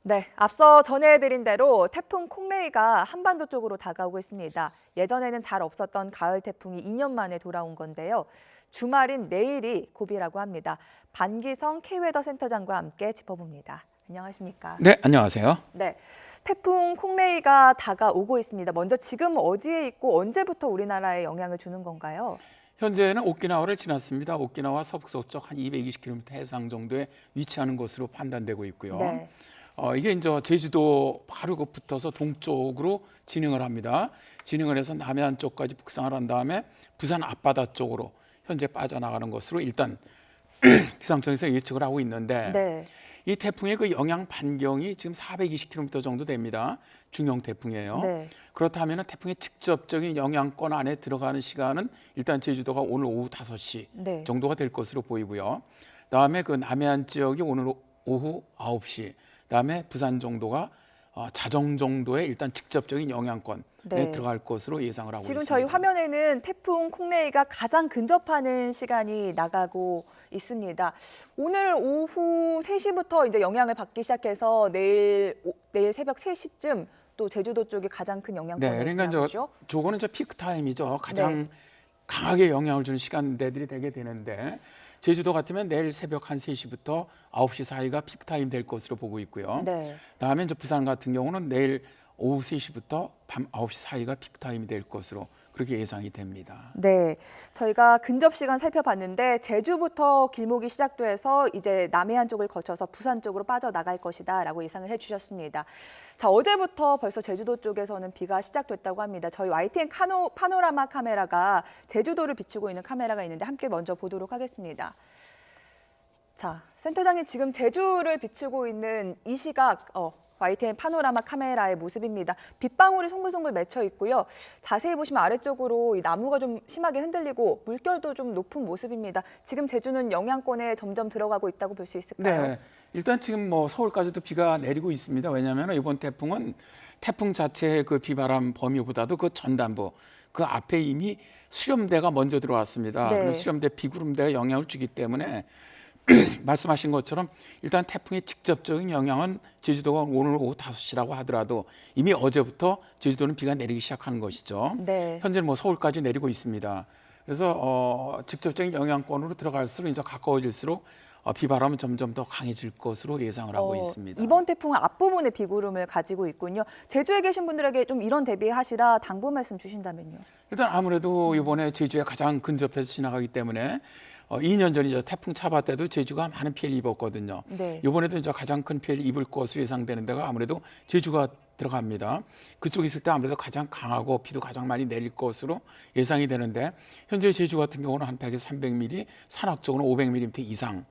네, 앞서 전해드린 대로 태풍 콩레이가 한반도 쪽으로 다가오고 있습니다. 예전에는 잘 없었던 가을 태풍이 2년 만에 돌아온 건데요. 주말인 내일이 고비라고 합니다. 반기성 K웨더 센터장과 함께 짚어봅니다. 안녕하십니까? 네, 안녕하세요. 네, 태풍 콩레이가 다가오고 있습니다. 먼저 지금 어디에 있고 언제부터 우리나라에 영향을 주는 건가요? 현재는 오키나와를 지났습니다. 오키나와 서북서쪽 한 220km 해상 정도에 위치하는 것으로 판단되고 있고요. 네. 이게 이제 제주도 바로 그 붙어서 동쪽으로 진행을 합니다. 진행을 해서 남해안 쪽까지 북상을 한 다음에 부산 앞바다 쪽으로 현재 빠져나가는 것으로 일단 기상청에서 예측을 하고 있는데 네. 이 태풍의 그 영향 반경이 지금 420km 정도 됩니다. 중형 태풍이에요. 네. 그렇다면 태풍의 직접적인 영향권 안에 들어가는 시간은 일단 제주도가 오늘 오후 5시 네. 정도가 될 것으로 보이고요. 그다음에 그 남해안 지역이 오늘 오후 9시, 그다음에 부산 정도가 자정 정도의 일단 직접적인 영향권에 네. 들어갈 것으로 예상을 하고 지금 있습니다. 저희 화면에는 태풍 콩레이가 가장 근접하는 시간이 나가고 있습니다. 오늘 오후 3시부터 이제 영향을 받기 시작해서 내일 새벽 3시쯤 또 제주도 쪽이 가장 큰 영향권을 그러니까 들어오죠. 저거는 피크 타임이죠. 가장 강하게 영향을 주는 시간대들이 되게 되는데 제주도 같으면 내일 새벽 한 3시부터 9시 사이가 피크 타임 될 것으로 보고 있고요. 네. 다음에 이제 부산 같은 경우는 내일 오후 3시부터 밤 9시 사이가 피크 타임이 될 것으로 그렇게 예상이 됩니다. 네, 저희가 근접 시간 살펴봤는데 제주부터 길목이 시작돼서 이제 남해안 쪽을 거쳐서 부산 쪽으로 빠져나갈 것이다라고 예상을 해주셨습니다. 자, 어제부터 벌써 제주도 쪽에서는 비가 시작됐다고 합니다. 저희 YTN 파노라마 카메라가 제주도를 비추고 있는 카메라가 있는데 함께 먼저 보도록 하겠습니다. 자, 센터장님 지금 제주를 비추고 있는 이 시각 YTN 파노라마 카메라의 모습입니다. 빗방울이 송글송글 맺혀 있고요. 자세히 보시면 아래쪽으로 이 나무가 좀 심하게 흔들리고 물결도 좀 높은 모습입니다. 지금 제주는 영향권에 점점 들어가고 있다고 볼 수 있을까요? 네, 일단 지금 서울까지도 비가 내리고 있습니다. 왜냐하면 이번 태풍은 태풍 자체의 그 비바람 범위보다도 그 전단부 그 앞에 이미 수렴대가 먼저 들어왔습니다. 네. 그래서 수렴대 비구름대가 영향을 주기 때문에 말씀하신 것처럼 일단 태풍의 직접적인 영향은 제주도가 오늘 오후 5시라고 하더라도 이미 어제부터 제주도는 비가 내리기 시작하는 것이죠. 네. 현재는 서울까지 내리고 있습니다. 그래서 직접적인 영향권으로 들어갈수록 이제 가까워질수록 비바람은 점점 더 강해질 것으로 예상을 하고 있습니다. 이번 태풍은 앞부분에 비구름을 가지고 있군요. 제주에 계신 분들에게 좀 이런 대비하시라 당부 말씀 주신다면요. 일단 아무래도 이번에 제주에 가장 근접해서 지나가기 때문에 2년 전이죠. 태풍 차바 때도 제주가 많은 피해를 입었거든요. 네. 이번에도 이제 가장 큰 피해를 입을 것으로 예상되는 데가 아무래도 제주가 들어갑니다. 그쪽에 있을 때 아무래도 가장 강하고 비도 가장 많이 내릴 것으로 예상이 되는데 현재 제주 같은 경우는 한 100에서 300mm, 산악적으로 500mm 이상.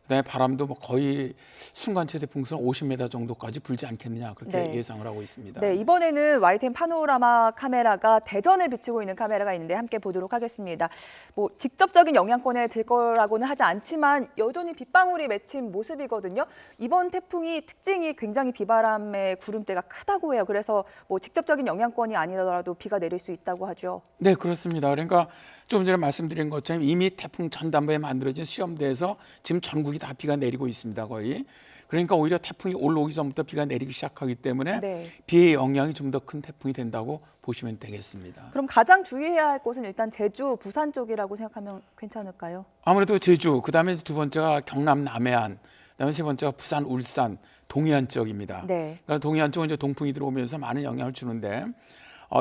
그다음에 바람도 거의 순간 최대 풍速 50m 정도까지 불지 않겠느냐 그렇게 예상을 하고 있습니다. 네, 이번에는 YTN 파노라마 카메라가 대전에 비추고 있는 카메라가 있는데 함께 보도록 하겠습니다. 뭐 직접적인 영향권에 들 거라고는 하지 않지만 여전히 빗방울이 맺힌 모습이거든요. 이번 태풍이 특징이 굉장히 비바람의 구름대가 크다고 해요. 그래서 뭐 직접적인 영향권이 아니더라도 비가 내릴 수 있다고 하죠. 네, 그렇습니다. 그러니까 좀 전에 말씀드린 것처럼 이미 태풍 전단부에 만들어진 수렴대에서 지금 전국이 다 비가 내리고 있습니다, 거의. 그러니까 오히려 태풍이 올라오기 전부터 비가 내리기 시작하기 때문에 비의 영향이 좀 더 큰 태풍이 된다고 보시면 되겠습니다. 그럼 가장 주의해야 할 곳은 일단 제주, 부산 쪽이라고 생각하면 괜찮을까요? 아무래도 제주, 그다음에 두 번째가 경남 남해안, 그다음에 세 번째가 부산, 울산, 동해안 지역입니다. 네. 그러니까 동해안 쪽은 이제 동풍이 들어오면서 많은 영향을 주는데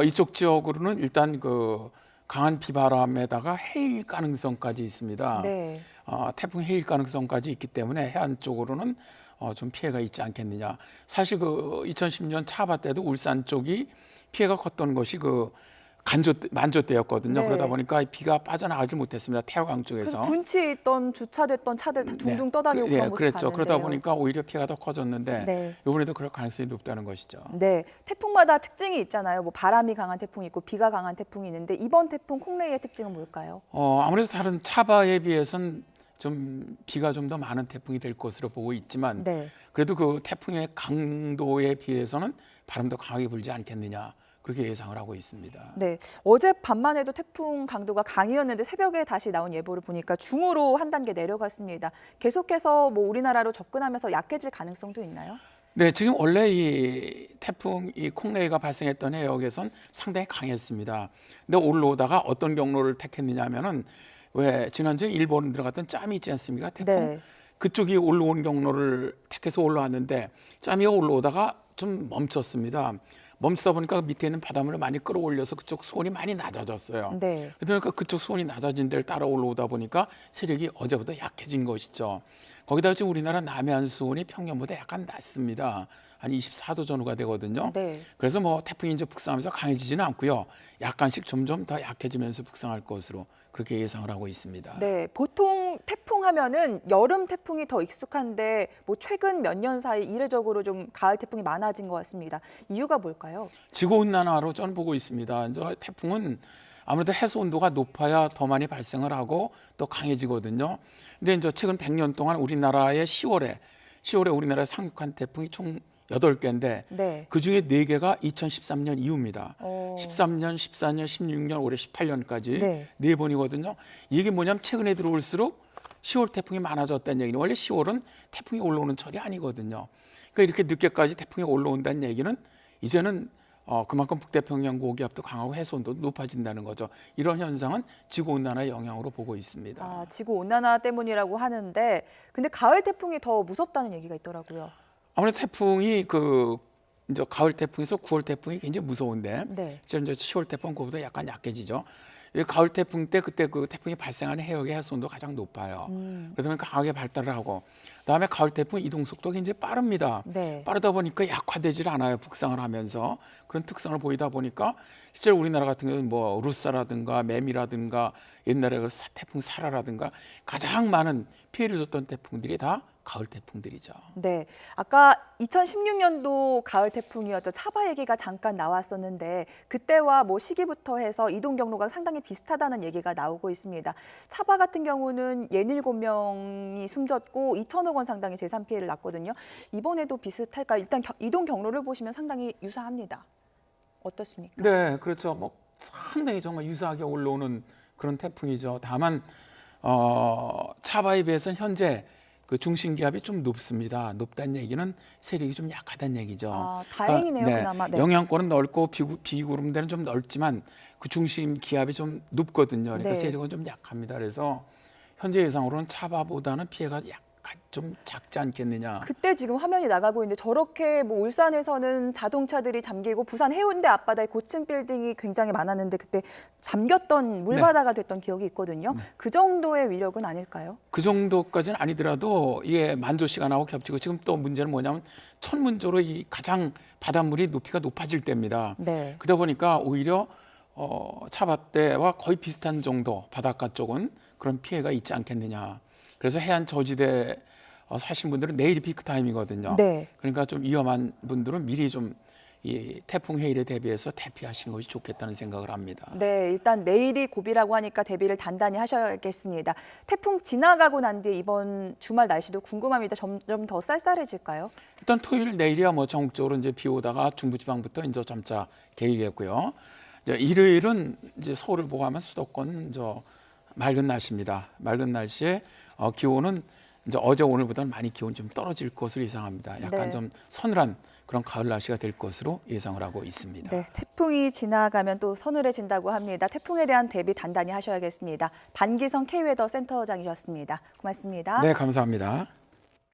이쪽 지역으로는 일단 그 강한 비바람에다가 해일 가능성까지 있습니다. 네. 태풍 해일 가능성까지 있기 때문에 해안 쪽으로는 좀 피해가 있지 않겠느냐. 사실 그 2010년 차바 때도 울산 쪽이 피해가 컸던 것이 그 만조 때였거든요. 그러다 보니까 비가 빠져나가지 못했습니다. 태화강 쪽에서. 그래서 분치에 있던 주차됐던 차들 다 둥둥 떠다니고 그런 모습 그랬죠. 봤는데요. 그러다 보니까 오히려 피해가 더 커졌는데 이번에도 그럴 가능성이 높다는 것이죠. 네, 태풍마다 특징이 있잖아요. 뭐 바람이 강한 태풍이 있고 비가 강한 태풍이 있는데 이번 태풍 콩레이의 특징은 뭘까요? 아무래도 다른 차바에 비해서는 좀 비가 좀 더 많은 태풍이 될 것으로 보고 있지만 그래도 그 태풍의 강도에 비해서는 바람도 강하게 불지 않겠느냐. 그렇게 예상을 하고 있습니다. 네, 어제 밤만 해도 태풍 강도가 강이었는데 새벽에 다시 나온 예보를 보니까 중으로 한 단계 내려갔습니다. 계속해서 뭐 우리나라로 접근하면서 약해질 가능성도 있나요? 네, 지금 원래 이 태풍 이 콩레이가 발생했던 해역에선 상당히 강했습니다. 근데 올라오다가 어떤 경로를 택했느냐면은 왜 지난주에 일본 들어갔던 짬이 있지 않습니까? 태풍. 네. 그쪽이 올라온 경로를 택해서 올라왔는데 짬이가 올라오다가 좀 멈췄습니다. 멈추다 보니까 밑에 있는 바닷물을 많이 끌어올려서 그쪽 수온이 많이 낮아졌어요. 네. 그러니까 그쪽 수온이 낮아진 데를 따라 올라오다 보니까 세력이 어제보다 약해진 것이죠. 거기다가 지금 우리나라 남해안 수온이 평년보다 약간 낮습니다. 한 24도 전후가 되거든요. 네. 그래서 뭐 태풍이 이제 북상하면서 강해지지는 않고요. 약간씩 점점 더 약해지면서 북상할 것으로 그렇게 예상을 하고 있습니다. 네, 보통 태풍 하면은 여름 태풍이 더 익숙한데 뭐 최근 몇 년 사이 이례적으로 좀 가을 태풍이 많아진 것 같습니다. 이유가 뭘까요? 지구 온난화로 저는 보고 있습니다. 이제 태풍은 아무래도 해수 온도가 높아야 더 많이 발생을 하고 또 강해지거든요. 근데 이제 최근 100년 동안 우리나라의 10월에 우리나라에 상륙한 태풍이 총 8개인데 네. 그중에 4개가 2013년 이후입니다. 어. 13년, 14년, 16년, 올해 18년까지 네. 4번이거든요. 이게 뭐냐면 최근에 들어올수록 10월 태풍이 많아졌다는 얘기는 원래 10월은 태풍이 올라오는 철이 아니거든요. 그러니까 이렇게 늦게까지 태풍이 올라온다는 얘기는 이제는 그만큼 북태평양 고기압도 강하고 해수온도도 높아진다는 거죠. 이런 현상은 지구온난화의 영향으로 보고 있습니다. 아, 지구 온난화 때문이라고 하는데 근데 가을 태풍이 더 무섭다는 얘기가 있더라고요. 아무래도 태풍이 이제 가을 태풍에서 9월 태풍이 굉장히 무서운데 네. 이제 10월 태풍 그보다 약간 약해지죠. 이 가을 태풍 때 그때 그 태풍이 발생하는 해역의 해수온도 가장 높아요. 그러다 보니까 강하게 발달을 하고 그다음에 가을 태풍 이동 속도가 굉장히 빠릅니다. 네. 빠르다 보니까 약화되질 않아요. 북상을 하면서 그런 특성을 보이다 보니까 실제로 우리나라 같은 경우는 뭐 루사라든가 매미라든가 옛날에 그 태풍 사라라든가 가장 많은 피해를 줬던 태풍들이 다 가을 태풍들이죠. 네, 아까 2016년도 가을 태풍이었죠. 차바 얘기가 잠깐 나왔었는데 그때와 뭐 시기부터 해서 이동 경로가 상당히 비슷하다는 얘기가 나오고 있습니다. 차바 같은 경우는 67명이 숨졌고 2천억 원 상당의 재산 피해를 났거든요. 이번에도 비슷할까? 일단 이동 경로를 보시면 상당히 유사합니다. 어떻습니까? 네, 그렇죠. 뭐 상당히 정말 유사하게 올라오는 그런 태풍이죠. 다만 차바에 비해서는 현재 그 중심 기압이 좀 높습니다. 높다는 얘기는 세력이 좀 약하다는 얘기죠. 아, 다행이네요, 그나마. 네. 영향권은 넓고 비구름대는 좀 넓지만 그 중심 기압이 좀 높거든요. 그러니까 네. 세력은 좀 약합니다. 그래서 현재 예상으로는 차바보다는 피해가 약간 좀 작지 않겠느냐. 그때 지금 화면이 나가고 있는데 저렇게 뭐 울산에서는 자동차들이 잠기고 부산 해운대 앞바다에 고층 빌딩이 굉장히 많았는데 그때 잠겼던 물바다가 됐던 기억이 있거든요. 그 정도의 위력은 아닐까요? 그 정도까지는 아니더라도 이게 만조 시간하고 겹치고 지금 또 문제는 뭐냐면 천문조로 이 가장 바닷물이 높이가 높아질 때입니다. 네. 그러다 보니까 오히려 차바 때와 거의 비슷한 정도 바닷가 쪽은 그런 피해가 있지 않겠느냐. 그래서 해안 저지대 사신 분들은 내일이 피크 타임이거든요. 네. 그러니까 좀 위험한 분들은 미리 좀 이 태풍 해일에 대비해서 대피하시는 것이 좋겠다는 생각을 합니다. 네, 일단 내일이 고비라고 하니까 대비를 단단히 하셔야겠습니다. 태풍 지나가고 난 뒤에 이번 주말 날씨도 궁금합니다. 점점 더 쌀쌀해질까요? 일단 토요일 내일이야 뭐 전국적으로 이제 비 오다가 중부지방부터 이제 점차 개이겠고요. 이제 일요일은 이제 서울을 보고 하면 수도권 맑은 날씨입니다. 맑은 날씨에 기온은 이제 어제 오늘보다는 많이 기온이 좀 떨어질 것으로 예상합니다. 약간 네. 좀 서늘한 그런 가을 날씨가 될 것으로 예상을 하고 있습니다. 네, 태풍이 지나가면 또 서늘해진다고 합니다. 태풍에 대한 대비 단단히 하셔야겠습니다. 반기성 K웨더 센터장이셨습니다. 고맙습니다. 네, 감사합니다.